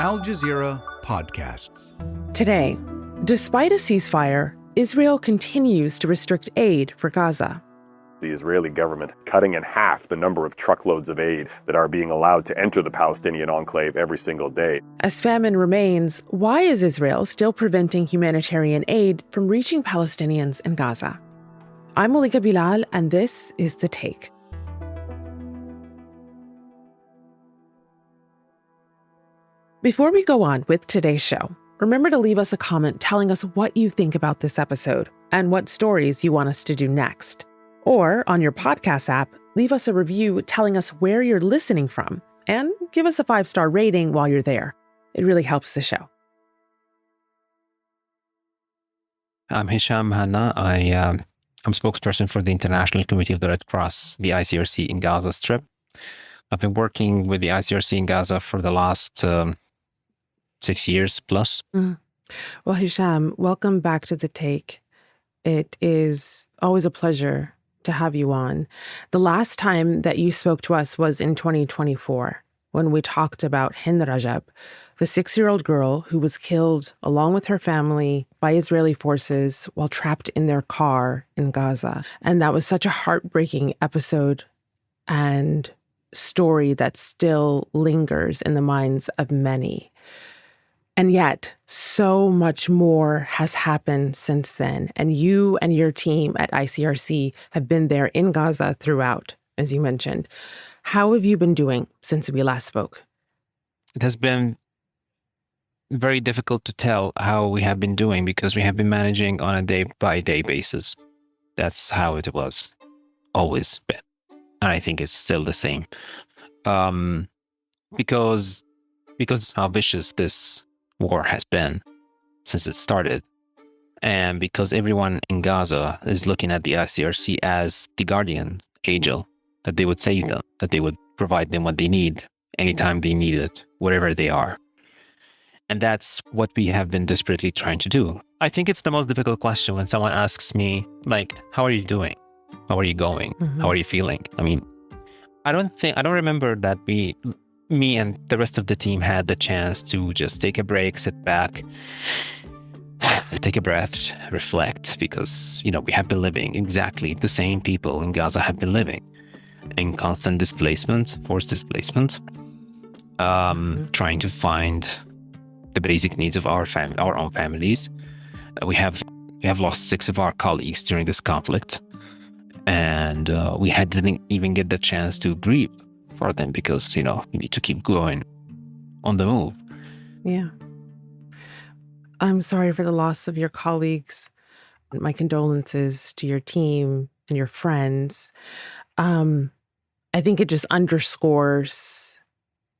Al Jazeera Podcasts. Today, despite a ceasefire, Israel continues to restrict aid for Gaza. The Israeli government cutting in half the number of truckloads of aid that are being allowed to enter the Palestinian enclave every single day. As famine remains, why is Israel still preventing humanitarian aid from reaching Palestinians in Gaza? I'm Malika Bilal, and this is The Take. Before we go on with today's show, remember to leave us a comment telling us what you think about this episode and what stories you want us to do next. Or on your podcast app, leave us a review telling us where you're listening from and give us a 5-star rating while you're there. It really helps the show. I'm Hisham, Mhanna. I'm spokesperson for the International Committee of the Red Cross, the ICRC in Gaza Strip. I've been working with the ICRC in Gaza for the last 6 years plus. Well, Hisham, welcome back to The Take. It is always a pleasure to have you on. The last time that you spoke to us was in 2024, when we talked about Hind Rajab, the 6-year-old girl who was killed along with her family by Israeli forces while trapped in their car in Gaza. And that was such a heartbreaking episode and story that still lingers in the minds of many. And yet, so much more has happened since then. And you and your team at ICRC have been there in Gaza throughout, as you mentioned. How have you been doing since we last spoke? It has been very difficult to tell how we have been doing because we have been managing on a day-by-day basis. That's how it was always been. And I think it's still the same. Because how vicious this war has been since it started. And because everyone in Gaza is looking at the ICRC as the guardian angel, that they would save them, that they would provide them what they need anytime they need it, wherever they are. And that's what we have been desperately trying to do. I think it's the most difficult question when someone asks me, like, how are you doing? How are you going? Mm-hmm. How are you feeling? I mean, I don't remember that me and the rest of the team had the chance to just take a break, sit back, take a breath, reflect, because, we have been living exactly the same people in Gaza have been living in constant displacement, forced displacement, trying to find the basic needs of our own families. We have lost 6 of our colleagues during this conflict, and we didn't even get the chance to grieve for them because, you need to keep going on the move. Yeah. I'm sorry for the loss of your colleagues. My condolences to your team and your friends. I think it just underscores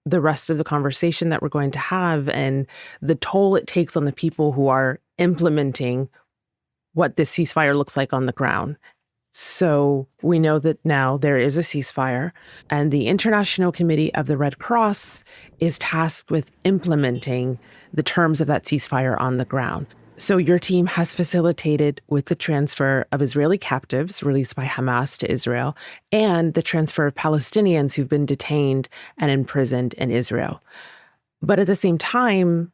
the rest of the conversation that we're going to have and the toll it takes on the people who are implementing what this ceasefire looks like on the ground. So we know that now there is a ceasefire, and the International Committee of the Red Cross is tasked with implementing the terms of that ceasefire on the ground. So your team has facilitated with the transfer of Israeli captives released by Hamas to Israel and the transfer of Palestinians who've been detained and imprisoned in Israel. But at the same time,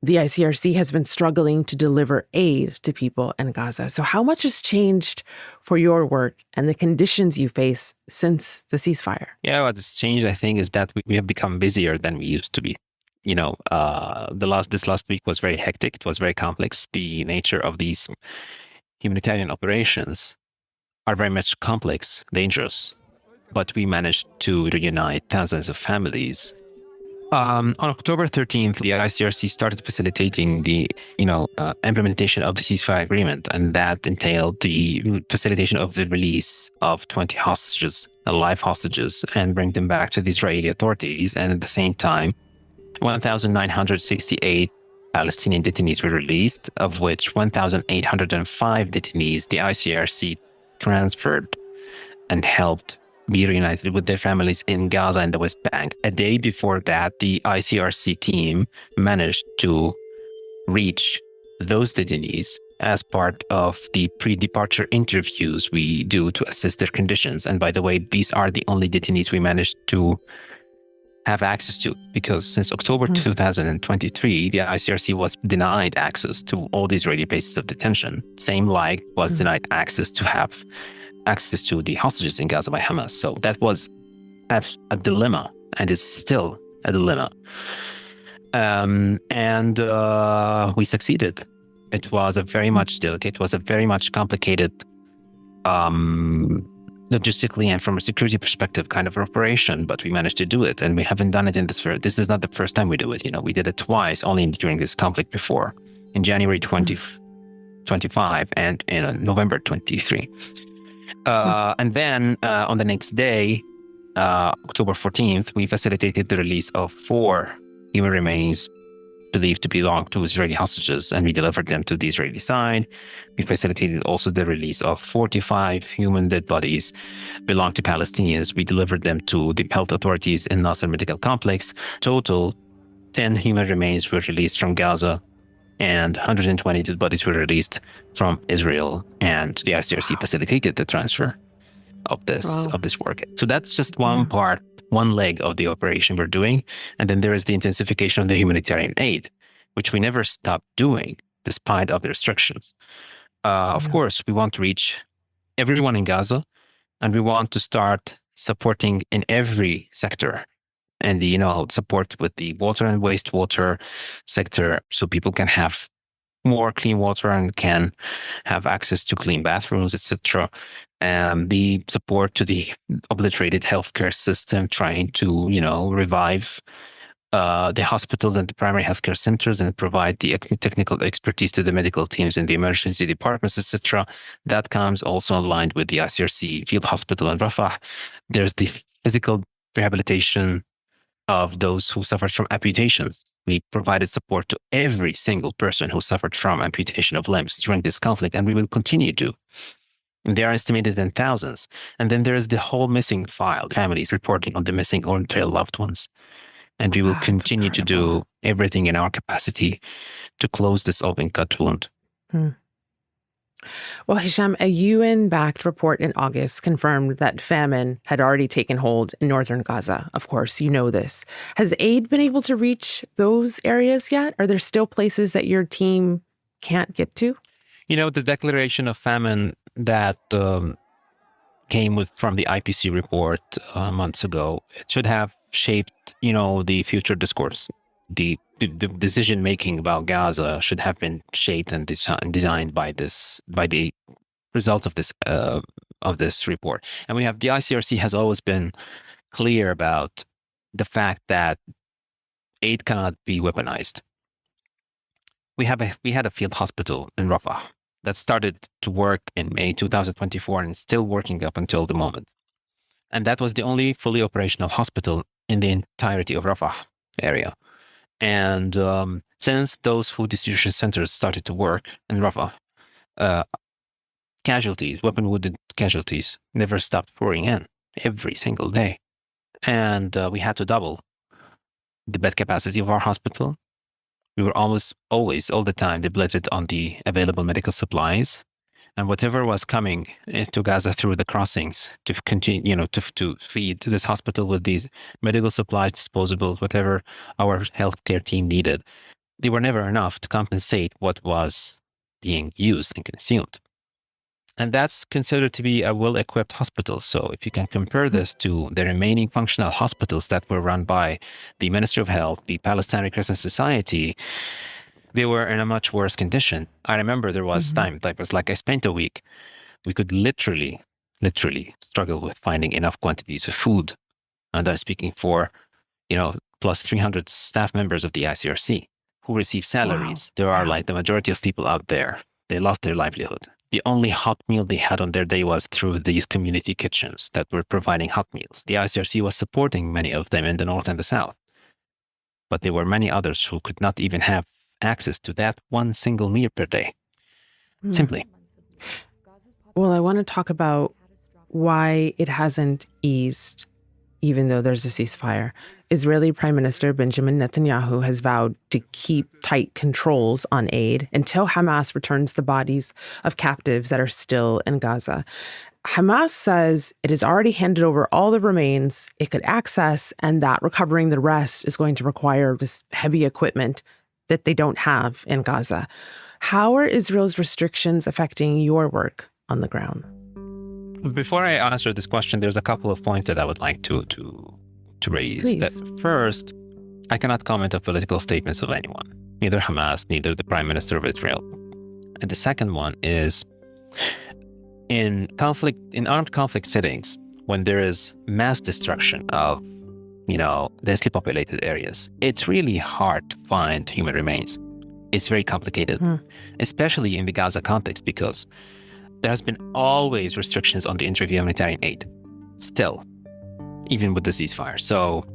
the ICRC has been struggling to deliver aid to people in Gaza. So how much has changed for your work and the conditions you face since the ceasefire? Yeah, what has changed, I think, is that we have become busier than we used to be. This last week was very hectic. It was very complex. The nature of these humanitarian operations are very much complex, dangerous. But we managed to reunite thousands of families. On October 13th, the ICRC started facilitating the, implementation of the ceasefire agreement, and that entailed the facilitation of the release of 20 hostages, live hostages, and bring them back to the Israeli authorities. And at the same time, 1,968 Palestinian detainees were released, of which 1,805 detainees the ICRC transferred and helped be reunited with their families in Gaza and the West Bank. A day before that, the ICRC team managed to reach those detainees as part of the pre-departure interviews we do to assess their conditions. And by the way, these are the only detainees we managed to have access to, because since October 2023, the ICRC was denied access to all the Israeli bases of detention. Same like was denied access to have access to the hostages in Gaza by Hamas. So that's a dilemma, and it's still a dilemma. And we succeeded. It was a very much delicate, it was a very much complicated, logistically and from a security perspective kind of operation, but we managed to do it. And we haven't done it in this is not the first time we do it. We did it twice only during this conflict before, in January 2025 and in November 23. And then on the next day, October 14th, we facilitated the release of 4 human remains believed to belong to Israeli hostages, and we delivered them to the Israeli side. We facilitated also the release of 45 human dead bodies belonging to Palestinians. We delivered them to the health authorities in Nasser Medical Complex. Total, 10 human remains were released from Gaza, and 120 dead bodies were released from Israel, and the ICRC facilitated the transfer of this work. So that's just one part, one leg of the operation we're doing. And then there is the intensification of the humanitarian aid, which we never stopped doing despite of the restrictions. Of course, we want to reach everyone in Gaza, and we want to start supporting in every sector, and support with the water and wastewater sector, so people can have more clean water and can have access to clean bathrooms, etc. The support to the obliterated healthcare system, trying to, revive the hospitals and the primary healthcare centers and provide the technical expertise to the medical teams in the emergency departments, etc. That comes also aligned with the ICRC field hospital in Rafah. There's the physical rehabilitation of those who suffered from amputations. We provided support to every single person who suffered from amputation of limbs during this conflict, and we will continue to. And they are estimated in thousands. And then there is the whole missing file, families reporting on the missing or trailed loved ones. And we will continue to do everything in our capacity to close this open cut wound. Well, Hisham, a UN-backed report in August confirmed that famine had already taken hold in northern Gaza. Of course, you know this. Has aid been able to reach those areas yet? Are there still places that your team can't get to? The declaration of famine that came from the IPC report months ago, it should have shaped, the future discourse. The decision-making about Gaza should have been shaped and designed by the results of this report. And the ICRC has always been clear about the fact that aid cannot be weaponized. We had a field hospital in Rafah that started to work in May 2024 and is still working up until the moment. And that was the only fully operational hospital in the entirety of Rafah area. And since those food distribution centers started to work in Rafah, weapon-wounded casualties never stopped pouring in every single day. And we had to double the bed capacity of our hospital. We were almost always, all the time, depleted on the available medical supplies. And whatever was coming into Gaza through the crossings to continue, to feed this hospital with these medical supplies, disposables, whatever our healthcare team needed, they were never enough to compensate what was being used and consumed. And that's considered to be a well-equipped hospital. So if you can compare this to the remaining functional hospitals that were run by the Ministry of Health, the Palestine Crescent Society, they were in a much worse condition. I remember there was time that was like I spent a week. We could literally struggle with finding enough quantities of food. And I'm speaking for, plus 300 staff members of the ICRC who receive salaries. Wow. There are like the majority of people out there, they lost their livelihood. The only hot meal they had on their day was through these community kitchens that were providing hot meals. The ICRC was supporting many of them in the north and the south. But there were many others who could not even have access to that one single meal per day. Simply. Well, I want to talk about why it hasn't eased, even though there's a ceasefire. Israeli Prime Minister Benjamin Netanyahu has vowed to keep tight controls on aid until Hamas returns the bodies of captives that are still in Gaza. Hamas says it has already handed over all the remains it could access, and that recovering the rest is going to require this heavy equipment that they don't have in Gaza. How are Israel's restrictions affecting your work on the ground? Before I answer this question, there's a couple of points that I would like to raise. Please. That first, I cannot comment on political statements of anyone, neither Hamas, neither the Prime Minister of Israel. And the second one is, in armed conflict settings, when there is mass destruction of, densely populated areas, it's really hard to find human remains. It's very complicated, especially in the Gaza context, because there has been always restrictions on the entry of humanitarian aid, still, even with the ceasefire. So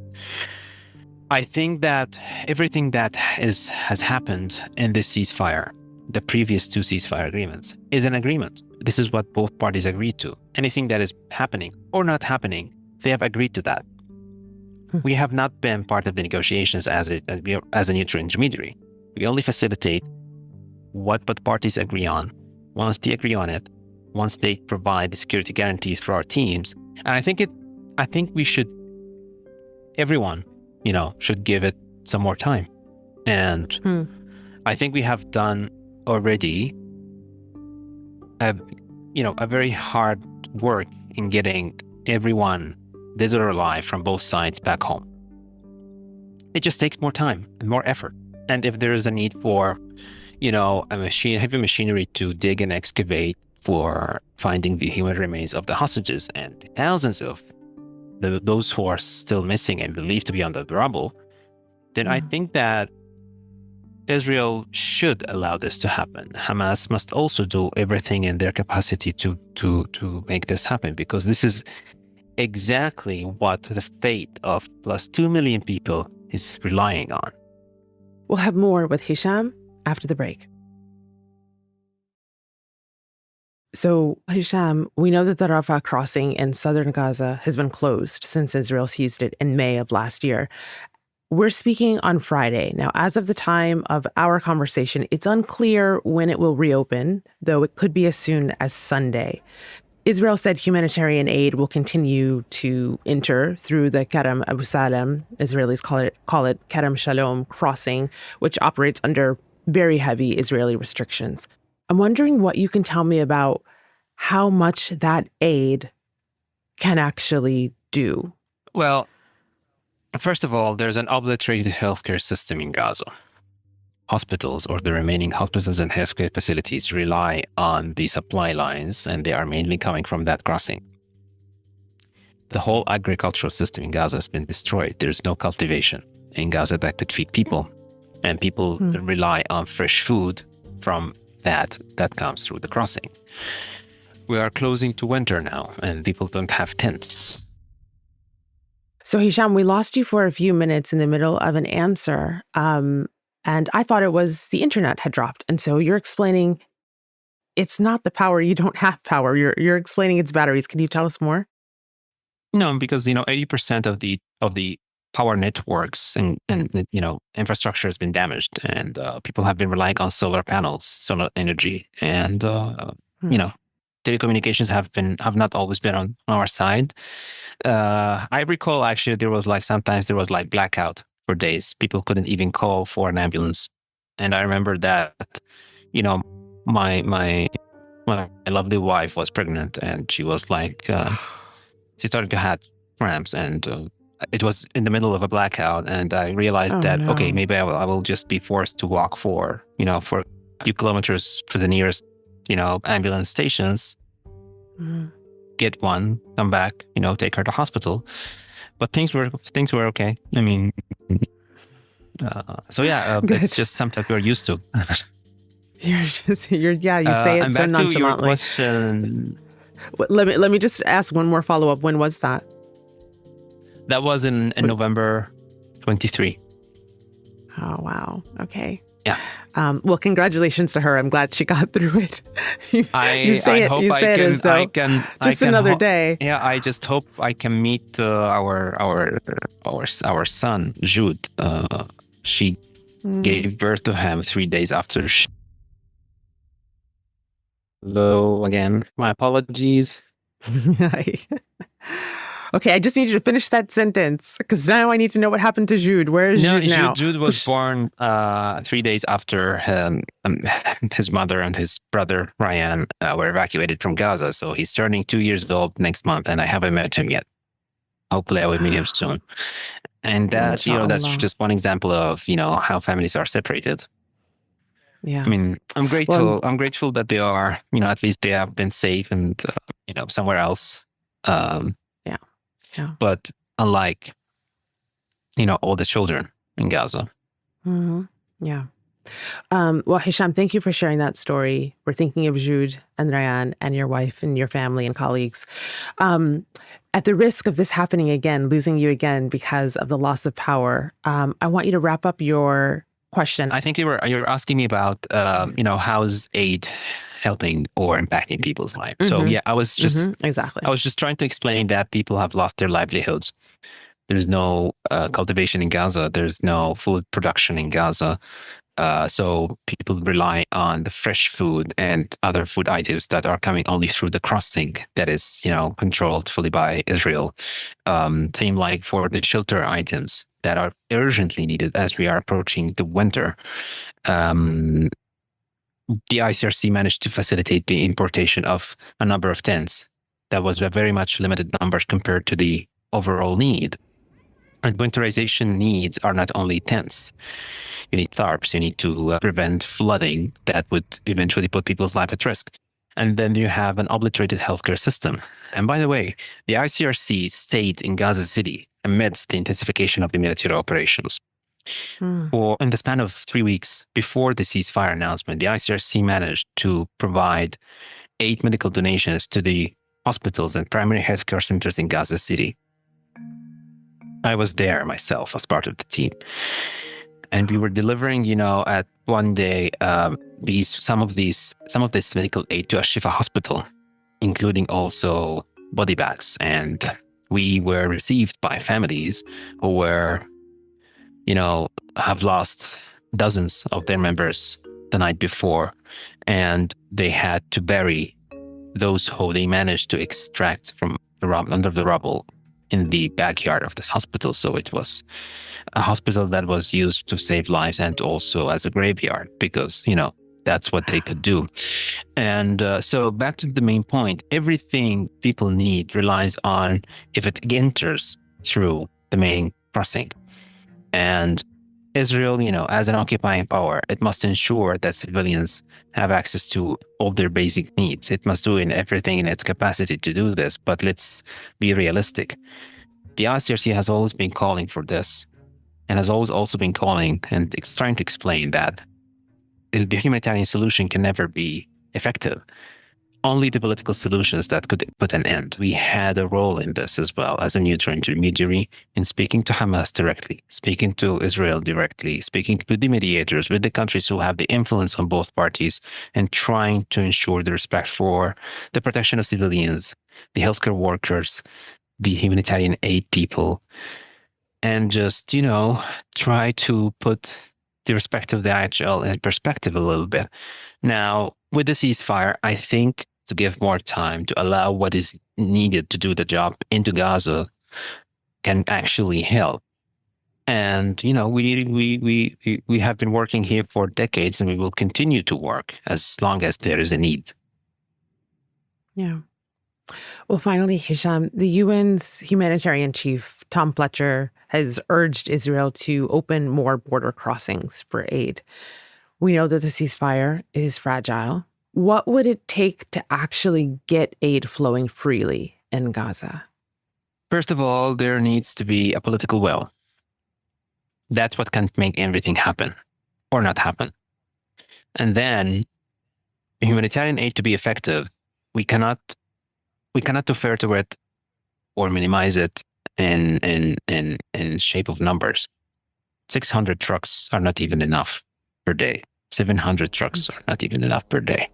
I think that everything that has happened in this ceasefire, the previous two ceasefire agreements, is an agreement. This is what both parties agreed to. Anything that is happening or not happening, they have agreed to that. We have not been part of the negotiations as a neutral intermediary. We only facilitate what both parties agree on. Once they agree on it, once they provide the security guarantees for our teams, and I think we should, everyone, should give it some more time. And I think we have done already a very hard work in getting everyone dead or alive from both sides back home. It just takes more time and more effort. And if there is a need for, heavy machinery to dig and excavate for finding the human remains of the hostages and thousands of those who are still missing and believed to be under the rubble, then I think that Israel should allow this to happen. Hamas must also do everything in their capacity to make this happen, because this is exactly what the fate of plus 2 million people is relying on. We'll have more with Hisham after the break. So, Hisham, we know that the Rafah crossing in southern Gaza has been closed since Israel seized it in May of last year. We're speaking on Friday. Now, as of the time of our conversation, it's unclear when it will reopen, though it could be as soon as Sunday. Israel said humanitarian aid will continue to enter through the Kerem Abu Salem, Israelis call it Kerem Shalom crossing, which operates under very heavy Israeli restrictions. I'm wondering what you can tell me about how much that aid can actually do. Well, first of all, there's an obliterated healthcare system in Gaza. Hospitals, or the remaining hospitals and healthcare facilities, rely on the supply lines, and they are mainly coming from that crossing. The whole agricultural system in Gaza has been destroyed. There's no cultivation in Gaza that could feed people, and people rely on fresh food from that comes through the crossing. We are closing to winter now, and people don't have tents. So, Hisham, we lost you for a few minutes in the middle of an answer. And I thought it was the internet had dropped. And so you're explaining it's not the power, you don't have power. You're explaining it's batteries. Can you tell us more? No, because 80% of the power networks and infrastructure has been damaged, and people have been relying on solar panels, solar energy, and telecommunications have not always been on our side. I recall actually sometimes there was blackout for days. People couldn't even call for an ambulance. And I remember that, my lovely wife was pregnant, and she was she started to have cramps, and it was in the middle of a blackout. And I realized okay, maybe I will just be forced to walk for a few kilometers to the nearest, ambulance stations, get one, come back, take her to hospital. But things were okay. I mean, it's just something we're used to. You say it so nonchalantly. To your question, let me just ask one more follow up. When was that? That was in November 23. Oh, wow. Okay. Yeah. Well, congratulations to her. I'm glad she got through it. You say it as though just another day. Yeah, I just hope I can meet our son, Jude. She gave birth to him 3 days after. Hello again. My apologies. Okay, I just need you to finish that sentence because now I need to know what happened to Jude. Where is Jude now? Jude was born 3 days after his mother and his brother Ryan were evacuated from Gaza. So he's turning 2 years old next month, and I haven't met him yet. Hopefully, I will meet him soon. And that's just one example of how families are separated. Yeah, I mean, I'm grateful. Well, I'm grateful that they are, at least they have been safe and somewhere else. Yeah. But unlike, all the children in Gaza. Mm-hmm. Yeah. Well, Hisham, thank you for sharing that story. We're thinking of Jude and Ryan and your wife and your family and colleagues. At the risk of this happening again, losing you again because of the loss of power, I want you to wrap up your question. I think you're asking me about, how's aid helping or impacting people's lives. So yeah, I was just exactly. I was just trying to explain that people have lost their livelihoods. There's no cultivation in Gaza. There's no food production in Gaza. So people rely on the fresh food and other food items that are coming only through the crossing that is, controlled fully by Israel. Same like for the shelter items that are urgently needed as we are approaching the winter. The ICRC managed to facilitate the importation of a number of tents. That was a very much limited numbers compared to the overall need. And winterization needs are not only tents. You need tarps. You need to prevent flooding that would eventually put people's life at risk. And then you have an obliterated healthcare system. And by the way, the ICRC stayed in Gaza City amidst the intensification of the military operations. In the span of 3 weeks before the ceasefire announcement, the ICRC managed to provide 8 medical donations to the hospitals and primary healthcare centers in Gaza City. I was there myself as part of the team. And we were delivering, at one day, some of this medical aid to Al-Shifa hospital, including also body bags. And we were received by families who were, have lost dozens of their members the night before. And they had to bury those who they managed to extract from under the rubble in the backyard of this hospital. So it was a hospital that was used to save lives and also as a graveyard because, that's what they could do. And so back to the main point, everything people need relies on if it enters through the main crossing. And Israel, as an occupying power, it must ensure that civilians have access to all their basic needs. It must do everything in its capacity to do this. But let's be realistic. The ICRC has always been calling for this and has always also been calling and trying to explain that the humanitarian solution can never be effective. Only the political solutions that could put an end. We had a role in this as well as a neutral intermediary in speaking to Hamas directly, speaking to Israel directly, speaking with the mediators, with the countries who have the influence on both parties, and trying to ensure the respect for the protection of civilians, the healthcare workers, the humanitarian aid people, and just, try to put the respect of the IHL in perspective a little bit. Now, with the ceasefire, I think to give more time to allow what is needed to do the job into Gaza can actually help. And, we have been working here for decades and we will continue to work as long as there is a need. Yeah. Well, finally, Hisham, the UN's humanitarian chief, Tom Fletcher, has urged Israel to open more border crossings for aid. We know that the ceasefire is fragile. What would it take to actually get aid flowing freely in Gaza? First of all, there needs to be a political will. That's what can make everything happen or not happen. And then humanitarian aid to be effective, we cannot defer to it or minimize it in shape of numbers. 600 trucks are not even enough per day. 700 trucks are not even enough per day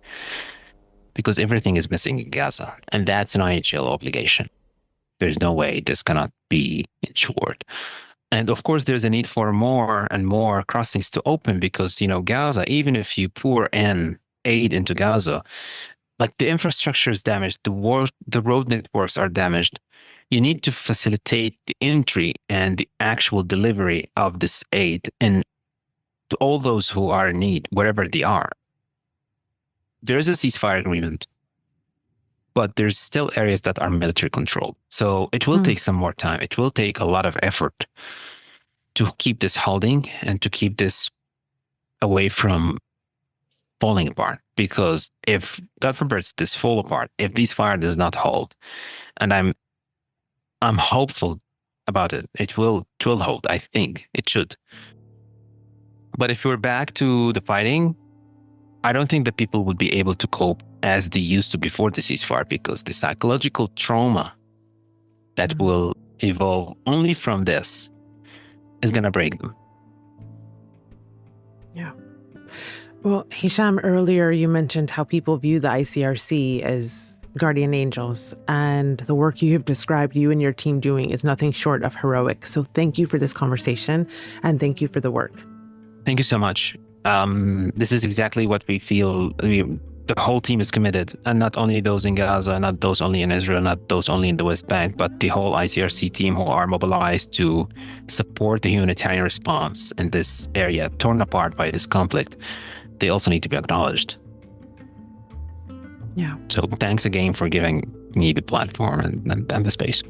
because everything is missing in Gaza. And that's an IHL obligation. There's no way this cannot be ensured. And of course, there's a need for more and more crossings to open because, Gaza, even if you pour in aid into Gaza, like the infrastructure is damaged, the road networks are damaged. You need to facilitate the entry and the actual delivery of this aid and to all those who are in need, wherever they are. There is a ceasefire agreement, but there's still areas that are military controlled. So it will take some more time. It will take a lot of effort to keep this holding and to keep this away from falling apart. Because if, God forbid, this fall apart, if this fire does not hold, and I'm hopeful about it, it will hold. I think it should. But if we're back to the fighting, I don't think that people would be able to cope as they used to before the ceasefire, because the psychological trauma that will evolve only from this is going to break them. Yeah. Well, Hisham, earlier you mentioned how people view the ICRC as guardian angels, and the work you have described you and your team doing is nothing short of heroic. So thank you for this conversation, and thank you for the work. Thank you so much. This is exactly what we feel. The whole team is committed, and not only those in Gaza, not those only in Israel, not those only in the West Bank, but the whole ICRC team who are mobilized to support the humanitarian response in this area torn apart by this conflict. They also need to be acknowledged. Yeah. So thanks again for giving me the platform and the space.